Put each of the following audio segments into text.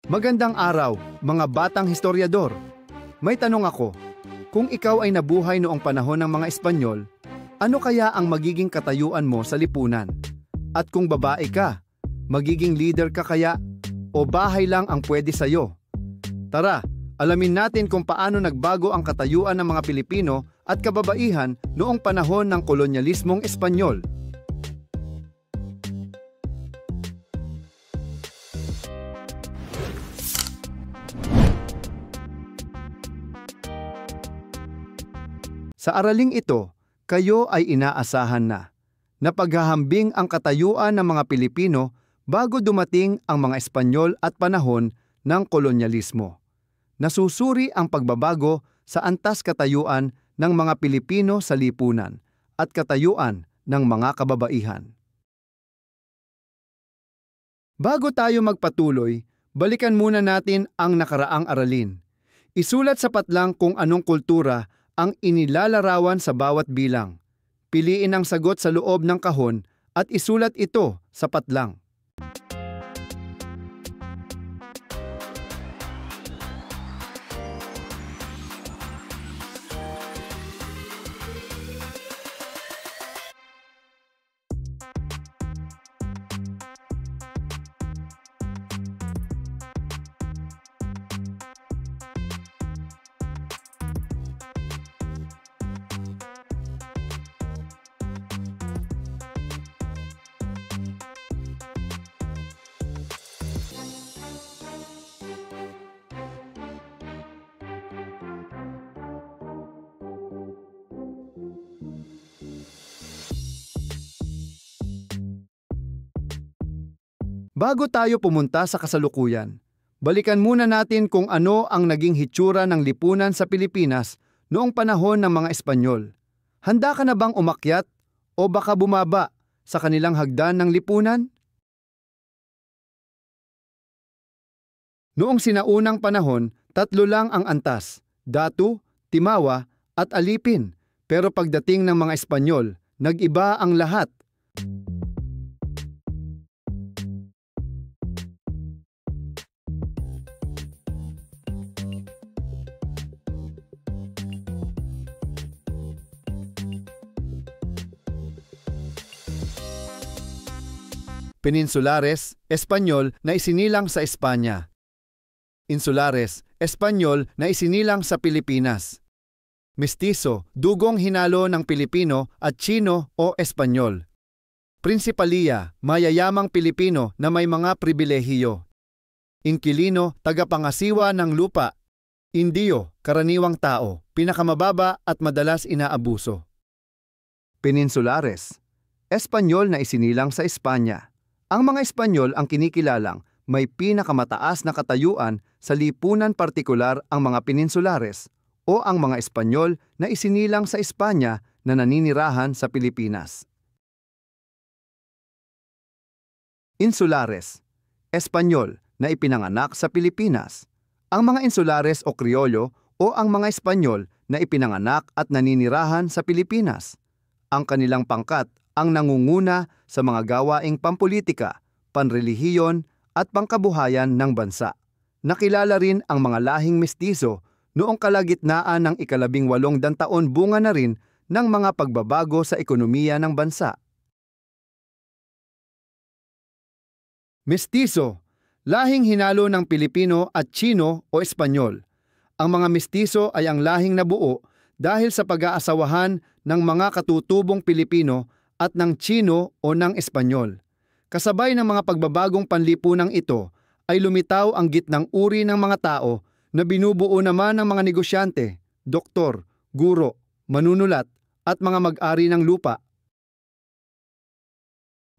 Magandang araw, mga batang historyador. May tanong ako, kung ikaw ay nabuhay noong panahon ng mga Espanyol, ano kaya ang magiging katayuan mo sa lipunan? At kung babae ka, magiging leader ka kaya o bahay lang ang pwede sa'yo? Tara, alamin natin kung paano nagbago ang katayuan ng mga Pilipino at kababaihan noong panahon ng kolonyalismong Espanyol. Sa araling ito, kayo ay inaasahan na paghahambing ang katayuan ng mga Pilipino bago dumating ang mga Espanyol at panahon ng kolonyalismo. Nasusuri ang pagbabago sa antas katayuan ng mga Pilipino sa lipunan at katayuan ng mga kababaihan. Bago tayo magpatuloy, balikan muna natin ang nakaraang aralin. Isulat sapat lang kung anong kultura ang inilalarawan sa bawat bilang. Piliin ang sagot sa loob ng kahon at isulat ito sapat lang. Bago tayo pumunta sa kasalukuyan, balikan muna natin kung ano ang naging hitsura ng lipunan sa Pilipinas noong panahon ng mga Espanyol. Handa ka na bang umakyat o baka bumaba sa kanilang hagdan ng lipunan? Noong sinaunang panahon, 3 lang ang antas, Datu, Timawa at Alipin. Pero pagdating ng mga Espanyol, nag-iba ang lahat. Peninsulares, Espanyol na isinilang sa Espanya. Insulares, Espanyol na isinilang sa Pilipinas. Mestizo, dugong hinalo ng Pilipino at Chino o Espanyol. Prinsipalya, mayayamang Pilipino na may mga pribilehiyo. Inquilino, tagapangasiwa ng lupa. Indio, karaniwang tao, pinakamababa at madalas inaabuso. Peninsulares, Espanyol na isinilang sa Espanya. Ang mga Espanyol ang kinikilalang may pinakamataas na katayuan sa lipunan, partikular ang mga peninsulares o ang mga Espanyol na isinilang sa Espanya na naninirahan sa Pilipinas. Insulares, Espanyol na ipinanganak sa Pilipinas. Ang mga insulares o Kriolyo o ang mga Espanyol na ipinanganak at naninirahan sa Pilipinas. Ang kanilang pangkat ang nangunguna sa mga gawaing pampolitika, panrelihiyon at pangkabuhayan ng bansa. Nakilala rin ang mga lahing mestizo noong kalagitnaan ng ika-18 taon, bunga na rin ng mga pagbabago sa ekonomiya ng bansa. Mestizo, lahing hinalo ng Pilipino at Chino o Espanyol. Ang mga mestizo ay ang lahing nabuo dahil sa pag-aasawahan ng mga katutubong Pilipino at ng Chino o ng Espanyol. Kasabay ng mga pagbabagong panlipunang ito ay lumitaw ang gitnang uri ng mga tao na binubuo naman ng mga negosyante, doktor, guro, manunulat at mga mag-ari ng lupa.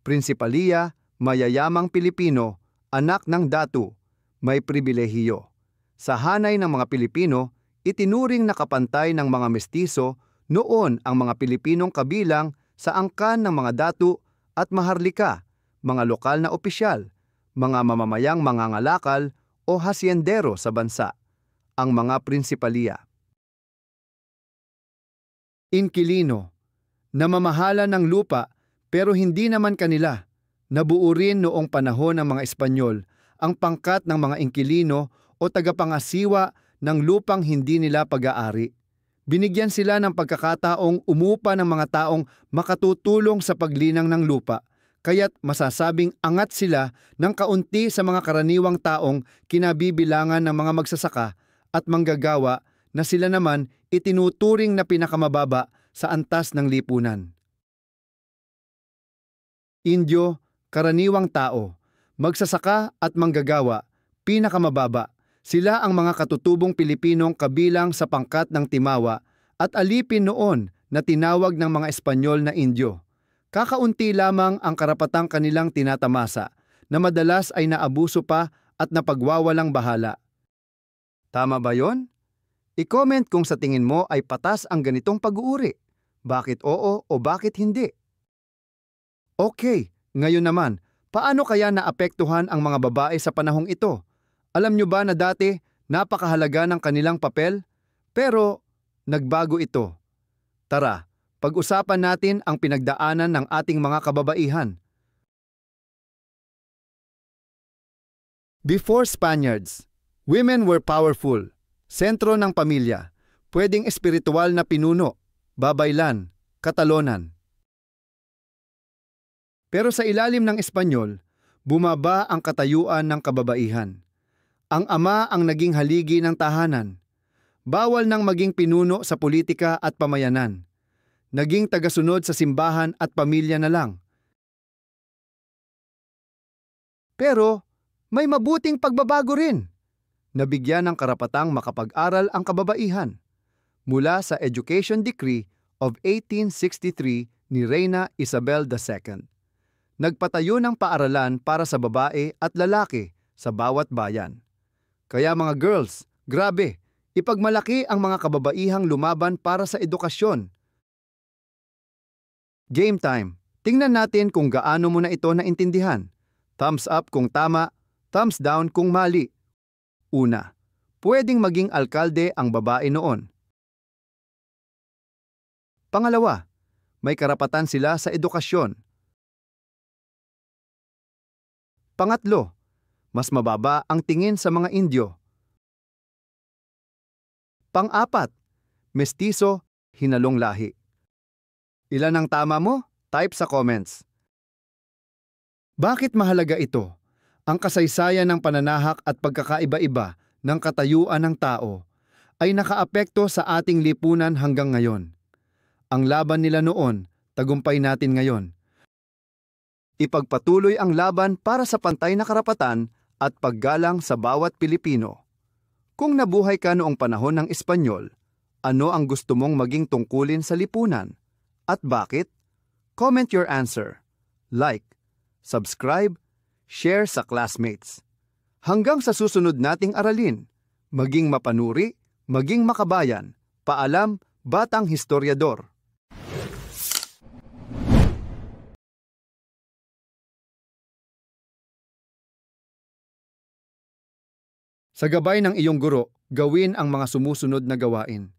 Prinsipalya, mayayamang Pilipino, anak ng datu, may pribilehiyo. Sa hanay ng mga Pilipino, itinuring na kapantay ng mga mestizo noon ang mga Pilipinong kabilang sa angkan ng mga datu at maharlika, mga lokal na opisyal, mga mamamayang mangangalakal o hasyendero sa bansa, ang mga prinsipalya. Inquilino, namamahala ng lupa pero hindi naman kanila. Nabuo rin noong panahon ng mga Espanyol ang pangkat ng mga inquilino o tagapangasiwa ng lupang hindi nila pag-aari. Binigyan sila ng pagkakataong umupa ng mga taong makatutulong sa paglinang ng lupa, kaya't masasabing angat sila ng kaunti sa mga karaniwang taong kinabibilangan ng mga magsasaka at manggagawa na sila naman itinuturing na pinakamababa sa antas ng lipunan. Indio, karaniwang tao, magsasaka at manggagawa, pinakamababa. Sila ang mga katutubong Pilipinong kabilang sa pangkat ng Timawa at alipin noon na tinawag ng mga Espanyol na Indio. Kakaunti lamang ang karapatang kanilang tinatamasa na madalas ay naabuso pa at napagwawalang bahala. Tama ba yon? I-comment kung sa tingin mo ay patas ang ganitong pag-uuri. Bakit oo o bakit hindi? Okay, ngayon naman, paano kaya naapektuhan ang mga babae sa panahong ito? Alam nyo ba na dati, napakahalaga ng kanilang papel? Pero, nagbago ito. Tara, pag-usapan natin ang pinagdaanan ng ating mga kababaihan. Before Spaniards, women were powerful, sentro ng pamilya, pwedeng espiritual na pinuno, babaylan, katalonan. Pero sa ilalim ng Espanyol, bumaba ang katayuan ng kababaihan. Ang ama ang naging haligi ng tahanan. Bawal nang maging pinuno sa politika at pamayanan. Naging tagasunod sa simbahan at pamilya na lang. Pero may mabuting pagbabago rin. Nabigyan ng karapatang makapag-aral ang kababaihan. Mula sa Education Decree of 1863 ni Reina Isabel II. Nagpatayo ng paaralan para sa babae at lalaki sa bawat bayan. Kaya mga girls, grabe, ipagmalaki ang mga kababaihang lumaban para sa edukasyon. Game time. Tingnan natin kung gaano mo na ito naintindihan. Thumbs up kung tama, thumbs down kung mali. Una, pwedeng maging alkalde ang babae noon. Pangalawa, may karapatan sila sa edukasyon. Pangatlo, mas mababa ang tingin sa mga Indio. Pang-apat, mestizo, hinalong lahi. Ilan ang tama mo? Type sa comments. Bakit mahalaga ito? Ang kasaysayan ng pananahak at pagkakaiba-iba ng katayuan ng tao ay nakaapekto sa ating lipunan hanggang ngayon. Ang laban nila noon, tagumpay natin ngayon. Ipagpatuloy ang laban para sa pantay na karapatan at paggalang sa bawat Pilipino. Kung nabuhay ka noong panahon ng Espanyol, ano ang gusto mong maging tungkulin sa lipunan? At bakit? Comment your answer. Like, subscribe, share sa classmates. Hanggang sa susunod nating aralin, maging mapanuri, maging makabayan. Paalam, Batang Historyador. Sa gabay ng iyong guro, gawin ang mga sumusunod na gawain.